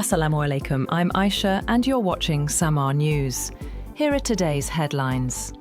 Assalamu alaikum, I'm Aisha and you're watching Samar News. Here are today's headlines.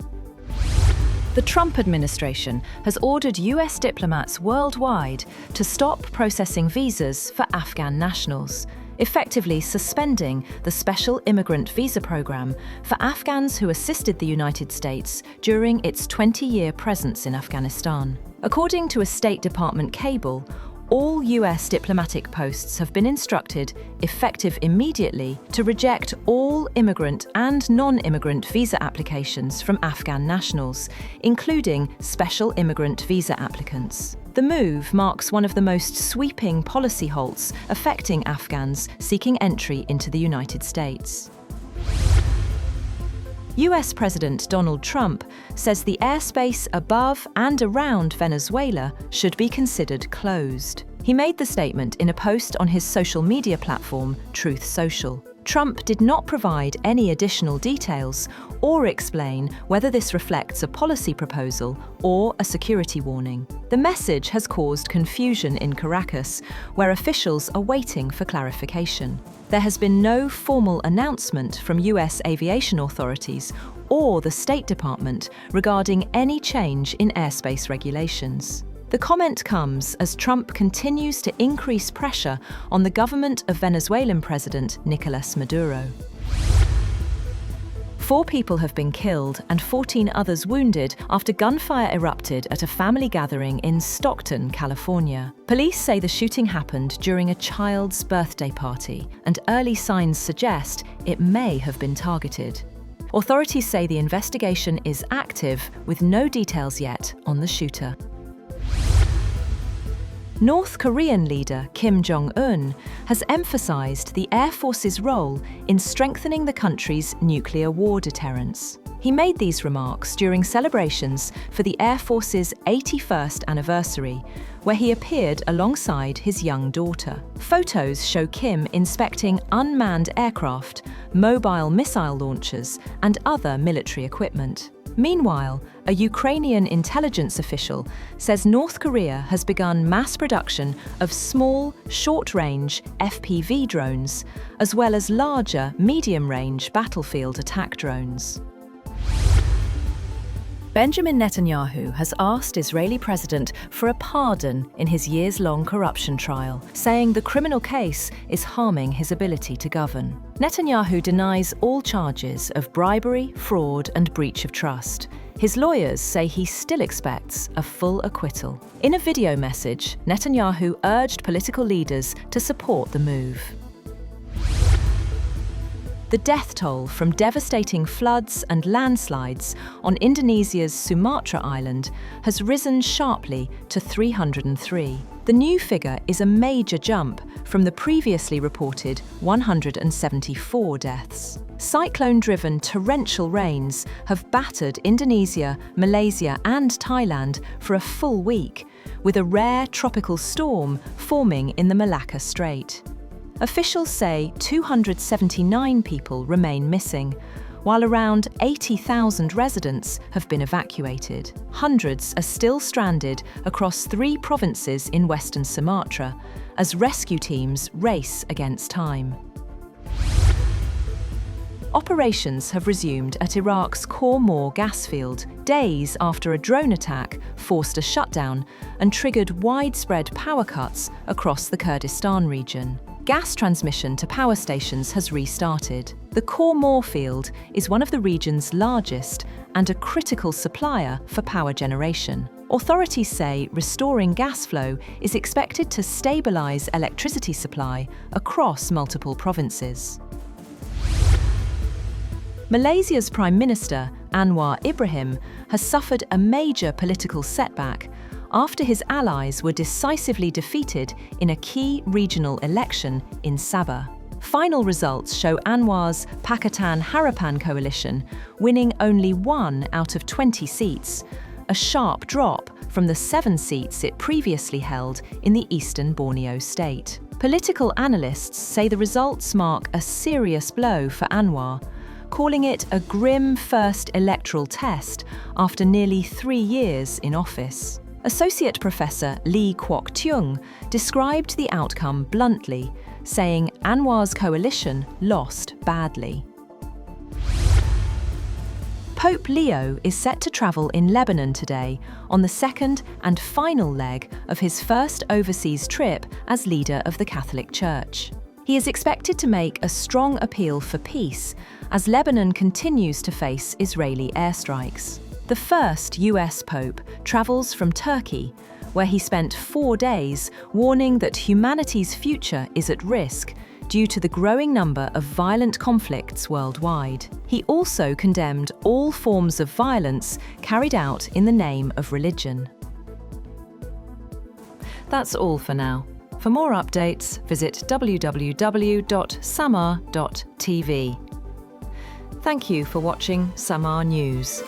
The Trump administration has ordered US diplomats worldwide to stop processing visas for Afghan nationals, effectively suspending the special immigrant visa program for Afghans who assisted the United States during its 20-year presence in Afghanistan. According to a State Department cable, all US diplomatic posts have been instructed, effective immediately, to reject all immigrant and non-immigrant visa applications from Afghan nationals, including special immigrant visa applicants. The move marks one of the most sweeping policy halts affecting Afghans seeking entry into the United States. US President Donald Trump says the airspace above and around Venezuela should be considered closed. He made the statement in a post on his social media platform, Truth Social. Trump did not provide any additional details or explain whether this reflects a policy proposal or a security warning. The message has caused confusion in Caracas, where officials are waiting for clarification. There has been no formal announcement from US aviation authorities or the State Department regarding any change in airspace regulations. The comment comes as Trump continues to increase pressure on the government of Venezuelan President Nicolas Maduro. 4 people have been killed and 14 others wounded after gunfire erupted at a family gathering in Stockton, California. Police say the shooting happened during a child's birthday party, and early signs suggest it may have been targeted. Authorities say the investigation is active, with no details yet on the shooter. North Korean leader Kim Jong-un has emphasized the Air Force's role in strengthening the country's nuclear war deterrence. He made these remarks during celebrations for the Air Force's 81st anniversary, where he appeared alongside his young daughter. Photos show Kim inspecting unmanned aircraft, mobile missile launchers, and other military equipment. Meanwhile, a Ukrainian intelligence official says North Korea has begun mass production of small, short-range FPV drones, as well as larger, medium-range battlefield attack drones. Benjamin Netanyahu has asked Israeli president for a pardon in his years-long corruption trial, saying the criminal case is harming his ability to govern. Netanyahu denies all charges of bribery, fraud, and breach of trust. His lawyers say he still expects a full acquittal. In a video message, Netanyahu urged political leaders to support the move. The death toll from devastating floods and landslides on Indonesia's Sumatra island has risen sharply to 303. The new figure is a major jump from the previously reported 174 deaths. Cyclone-driven torrential rains have battered Indonesia, Malaysia, and Thailand for a full week, with a rare tropical storm forming in the Malacca Strait. Officials say 279 people remain missing, while around 80,000 residents have been evacuated. Hundreds are still stranded across 3 provinces in Western Sumatra as rescue teams race against time. Operations have resumed at Iraq's Khor Mor gas field, days after a drone attack forced a shutdown and triggered widespread power cuts across the Kurdistan region. Gas transmission to power stations has restarted. The Khor Mor field is one of the region's largest and a critical supplier for power generation. Authorities say restoring gas flow is expected to stabilize electricity supply across multiple provinces. Malaysia's Prime Minister, Anwar Ibrahim, has suffered a major political setback after his allies were decisively defeated in a key regional election in Sabah. Final results show Anwar's Pakatan Harapan coalition winning only 1 out of 20 seats, a sharp drop from the 7 seats it previously held in the eastern Borneo state. Political analysts say the results mark a serious blow for Anwar, calling it a grim first electoral test after nearly 3 years in office. Associate Professor Lee Kwok Tung described the outcome bluntly, saying Anwar's coalition lost badly. Pope Leo is set to travel in Lebanon today on the second and final leg of his first overseas trip as leader of the Catholic Church. He is expected to make a strong appeal for peace as Lebanon continues to face Israeli airstrikes. The first US Pope travels from Turkey, where he spent 4 days warning that humanity's future is at risk due to the growing number of violent conflicts worldwide. He also condemned all forms of violence carried out in the name of religion. That's all for now. For more updates, visit www.samar.tv. Thank you for watching Samar News.